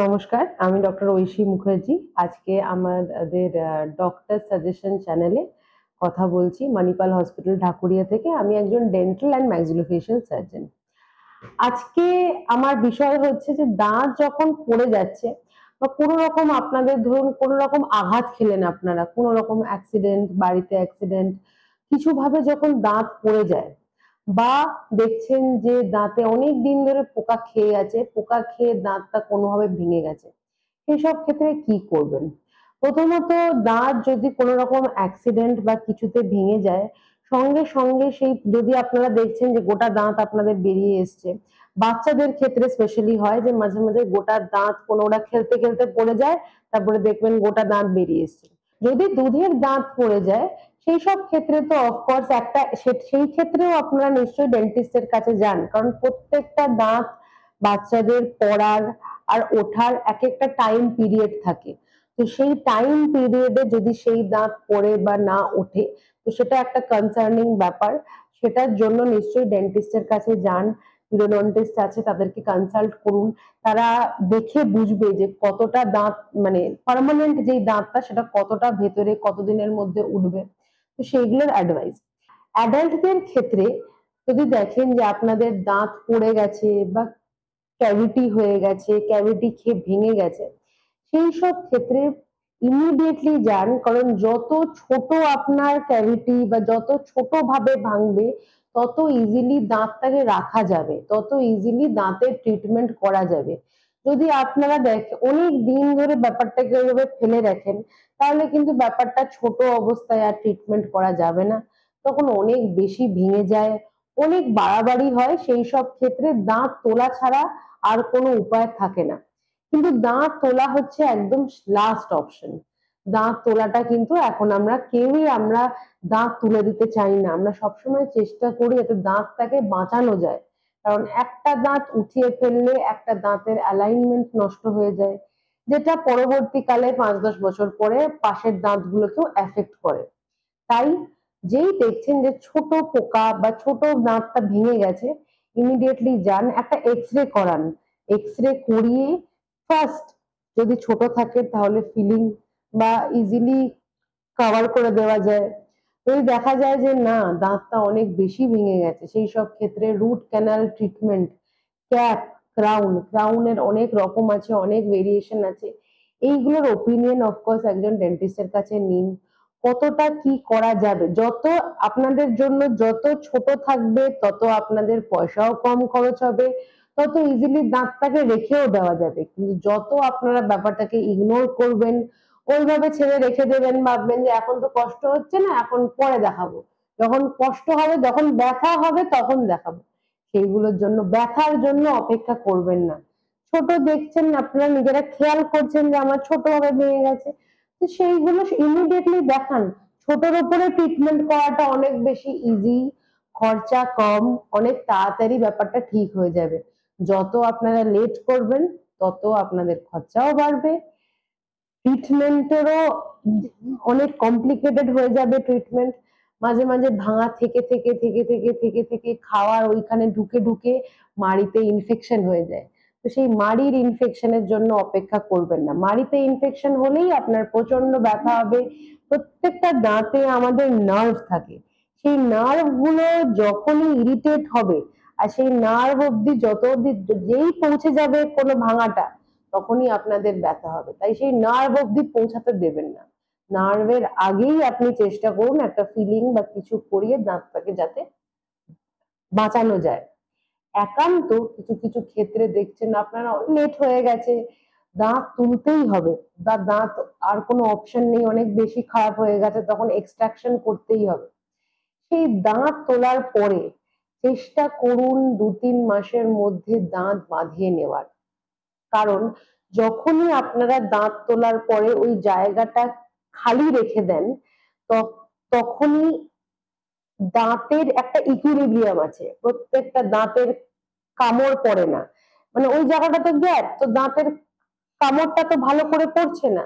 নমস্কার, আমি ডক্টর ঐশী মুখার্জি। আজকে আমাদের ডক্টর সাজেশন চ্যানেলে কথা বলছি মণিপাল হসপিটাল ঢাকুরিয়া থেকে। আমি একজন ডেন্টাল অ্যান্ড ম্যাক্সিলোফেশিয়াল সার্জন। আজকে আমার বিষয় হচ্ছে যে দাঁত যখন পড়ে যাচ্ছে বা কোনো রকম আপনাদের ধরুন কোনো রকম আঘাত খেলেন আপনারা, কোনো রকম অ্যাক্সিডেন্ট, বাড়িতে অ্যাক্সিডেন্ট, কিছু ভাবে যখন দাঁত পড়ে যায় বা দেখছেন যে দাঁতে অনেক দিন ধরে পোকা খেয়ে আছে, পোকা খেয়ে দাঁতটা কোনোভাবে ভেঙে গেছে, সেসব ক্ষেত্রে কি করবেন? প্রথমত দাঁত যদি কোনো রকম অ্যাক্সিডেন্ট বা কিছুতে ভেঙে যায়, সঙ্গে সঙ্গে সেই যদি আপনারা দেখছেন যে গোটা দাঁত আপনাদের বেরিয়ে এসছে, বাচ্চাদের ক্ষেত্রে স্পেশালি হয় যে মাঝে মাঝে গোটা দাঁত কোনো ওরা খেলতে খেলতে পড়ে যায়, তারপরে দেখবেন গোটা দাঁত বেরিয়ে এসছে। যদি দুধের দাঁত পড়ে যায় সেই সব ক্ষেত্রে তো অফকোর্স একটা সেই ক্ষেত্রেও আপনারা নিশ্চয়ই ডেন্টিস্টের কাছে যান, কারণ প্রত্যেকটা দাঁত বাচ্চাদের পড়ার আর ওঠার এক একটা টাইম পিরিয়ড থাকে। তো সেই টাইম পিরিয়ডে যদি সেই দাঁত পড়ে বা না ওঠে, তো সেটা একটা কনসার্নিং ব্যাপার। সেটার জন্য নিশ্চয়ই ডেন্টিস্টের কাছে যান, পিরিওডন্টিস্ট আছে তাদেরকে কনসাল্ট করুন। তারা দেখে বুঝবে যে কতটা দাঁত মানে পার্মানেন্ট যেই দাঁতটা সেটা কতটা ভেতরে কতদিনের মধ্যে উঠবে, তো সেইগুলোর অ্যাডভাইস। অ্যাডাল্টদের ক্ষেত্রে যদি দেখেন যে আপনাদের দাঁত পড়ে গেছে বা ক্যাভিটি হয়ে গেছে, ক্যাভিটি খেয়ে ভেঙে গেছে, সেই সব ক্ষেত্রে ইমিডিয়েটলি যান, কারণ যত ছোট আপনার ক্যাভিটি বা যত ছোট ভাবে ভাঙবে তত ইজিলি দাঁতটাকে রাখা যাবে, তত ইজিলি দাঁতের ট্রিটমেন্ট করা যাবে। যদি আপনারা দেখেন অনেক দিন ধরে ব্যাপারটাকে ওইভাবে ফেলে রাখেন, তাহলে কিন্তু ব্যাপারটা ছোট অবস্থায় আর ট্রিটমেন্ট করা যাবে না, তখন অনেক বেশি ভেঙে যায়, অনেক বাড়াবাড়ি হয়, সেই সব ক্ষেত্রে দাঁত তোলা ছাড়া আর কোনো উপায় থাকে না। কিন্তু দাঁত তোলা হচ্ছে একদম লাস্ট অপশন। দাঁত তোলাটা কিন্তু এখন আমরা দাঁত তুলে দিতে চাই না, আমরা সবসময় চেষ্টা করি যাতে দাঁতটাকে বাঁচানো যায়, কারণ একটা দাঁত উঠিয়ে ফেললে একটা দাঁতের অ্যালাইনমেন্ট নষ্ট হয়ে যায়, যেটা পরবর্তীকালে 5-10 বছর পরে পাশের দাঁতগুলোকেও এফেক্ট করে। তাই যেই দেখছেন যে ছোট পোকা বা ছোট দাঁতটা ভেঙে গেছে, ইমিডিয়েটলি যান, একটা এক্স-রে করান। এক্স-রে করিয়ে ফার্স্ট যদি ছোট থাকে তাহলে ফিলিং বা ইজিলি কভার করে দেওয়া যায়। যদি দেখা যায় যে না দাঁতটা অনেক বেশি ভেঙে গেছে, সেই সব ক্ষেত্রে রুট ক্যানাল ট্রিটমেন্ট, ক্যাপ, ক্রাউনের অনেক রকম আছে, অনেক ভেরিয়েশন আছে। এইগুলোর ওপিনিয়ন অফকোর্স একজন ডেন্টিস্টের কাছে নিন। কতটা কি করা যাবে, যত আপনাদের জন্য যত ছোট থাকবে তত আপনাদের পয়সাও কম খরচ হবে, তত ইজিলি দাঁতটাকে রেখেও দেওয়া যাবে। কিন্তু যত আপনারা ব্যাপারটাকে ইগনোর করবেন, ওইভাবে ছেড়ে রেখে দেবেন, ভাববেন যে এখন তো কষ্ট হচ্ছে না, এখন পরে দেখাবো, যখন কষ্ট হবে যখন ব্যথা হবে তখন দেখাবো, সেইগুলোর জন্য ব্যথার জন্য অপেক্ষা করবেন না। ছোট দেখছেন আপনারা নিজেরা খেয়াল করছেন যে আমার ছোট ভাবে ভেঙে গেছে, তো সেইগুলো ইমিডিয়েটলি দেখান। ছোটর উপরে ট্রিটমেন্ট করাটা অনেক বেশি ইজি, খরচা কম, অনেক তাড়াতাড়ি ব্যাপারটা ঠিক হয়ে যাবে। যত আপনারা লেট করবেন তত আপনাদের খরচাও বাড়বে, ট্রিটমেন্টেরও অনেক কমপ্লিকেটেড হয়ে যাবে ট্রিটমেন্ট। মাঝে মাঝে ভাঙা থেকে খাওয়ার ওইখানে ঢুকে ঢুকে মাড়িতে ইনফেকশন হয়ে যায়। তো সেই মাড়ির ইনফেকশনের জন্য অপেক্ষা করবেন না, মাড়িতে ইনফেকশন হলেই আপনার প্রচন্ড ব্যথা হবে। প্রত্যেকটা দাঁতে আমাদের নার্ভ থাকে, সেই নার্ভ গুলো যখনই ইরিটেট হবে আর সেই নার্ভ অব্দি যত অব্দি যেই পৌঁছে যাবে কোনো ভাঙাটা, তখনই আপনাদের ব্যথা হবে। তাই সেই নার্ভ অব্দি পৌঁছাতে দেবেন না, নার্ভের আগেই আপনি চেষ্টা করুন একটা ফিলিং বা কিছু করিয়ে দাঁতটাকে যাতে বাঁচানো যায়। একান্ত কিছু কিছু ক্ষেত্রে দেখছেন আপনারা লেট হয়ে গেছে, দাঁত তুলতেই হবে বা দাঁত আর কোনো অপশন নেই, অনেক বেশি খারাপ হয়ে গেছে, তখন এক্সট্রাকশন করতেই হবে। সেই দাঁত তোলার পরে চেষ্টা করুন 2-3 মাসের মধ্যে দাঁত বাঁধিয়ে নেওয়ার, কারণ যখনই আপনারা দাঁত তোলার পরে ওই জায়গাটা খালি রেখে দেন, তখনই দাঁতের একটা ইকুইলিব্রিয়াম আছে, প্রত্যেকটা দাঁতের কামড় পড়ে না, মানে ওই জায়গাটা তো গ্যাপ, তো দাঁতের কামড়টা তো ভালো করে পড়ছে না।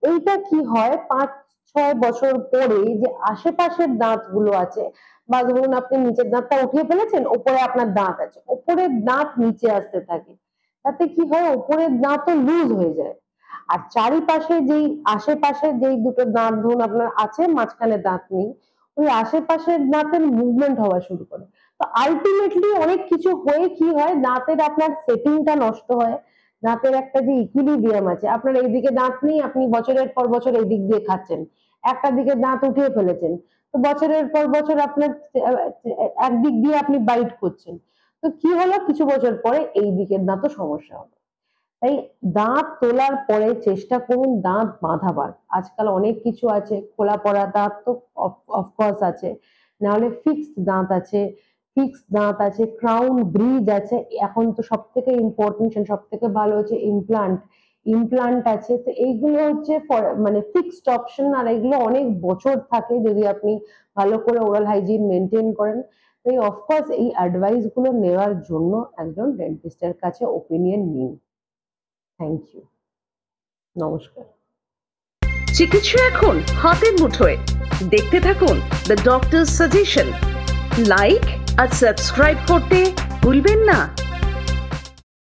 এইটা কি হয় 5-6 বছর পরে যে আশেপাশের দাঁতগুলো আছে, বা ধরুন আপনি নিচের দাঁতটা উঠিয়ে ফেলেছেন, ওপরে আপনার দাঁত আছে, ওপরের দাঁত নিচে আসতে থাকে, তাতে কি হয়, ওপরের দাঁতও লুজ হয়ে যায়। আর চারিপাশে যেই আশেপাশে যেই দুটো দাঁত ধরুন আপনার আছে, মাঝখানে দাঁত নেই, ওই আশেপাশের দাঁতের মুভমেন্ট হওয়া শুরু করে। তো আলটিমেটলি অনেক কিছু হয়ে কি হয়, দাঁতের আপনার সেটিংটা নষ্ট হয়। দাঁতের একটা যে ইকুইলিব্রিয়াম আছে, আপনার এইদিকে দাঁত নেই, আপনি বছরের পর বছর এই দিক দিয়ে খাচ্ছেন, একটা দিকে দাঁত উঠিয়ে ফেলেছেন, তো বছরের পর বছর আপনার একদিক দিয়ে আপনি বাইট করছেন, তো কি হলো, কিছু বছর পরে এই দিকের দাঁতও সমস্যা হবে। তাই দাঁত তোলার পরে চেষ্টা করুন দাঁত বাঁধাবার। আজকাল অনেক কিছু আছে, খোলা পড়া দাঁত তো অফকোর্স আছে, নাহলে ফিক্সড দাঁত আছে, ক্রাউন ব্রিজ আছে, এখন তো সব থেকে ইম্পর্টেন্ট, সব থেকে ভালো হচ্ছে ইমপ্লান্ট আছে। তো এইগুলো হচ্ছে মানে ফিক্সড অপশন, আর এগুলো অনেক বছর থাকে যদি আপনি ভালো করে ওরাল হাইজিন মেনটেন করেন। তাই অফকোর্স এই অ্যাডভাইস গুলো নেওয়ার জন্য একজন ডেন্টিস্টের কাছে ওপিনিয়ন নিন। থ্যাংক ইউ, নমস্কার। চিকিৎসা এখন হাতের মুঠোয়। দেখতে থাকুন দ্য ডক্টর সাজেশন। লাইক আর সাবস্ক্রাইব করতে ভুলবেন না।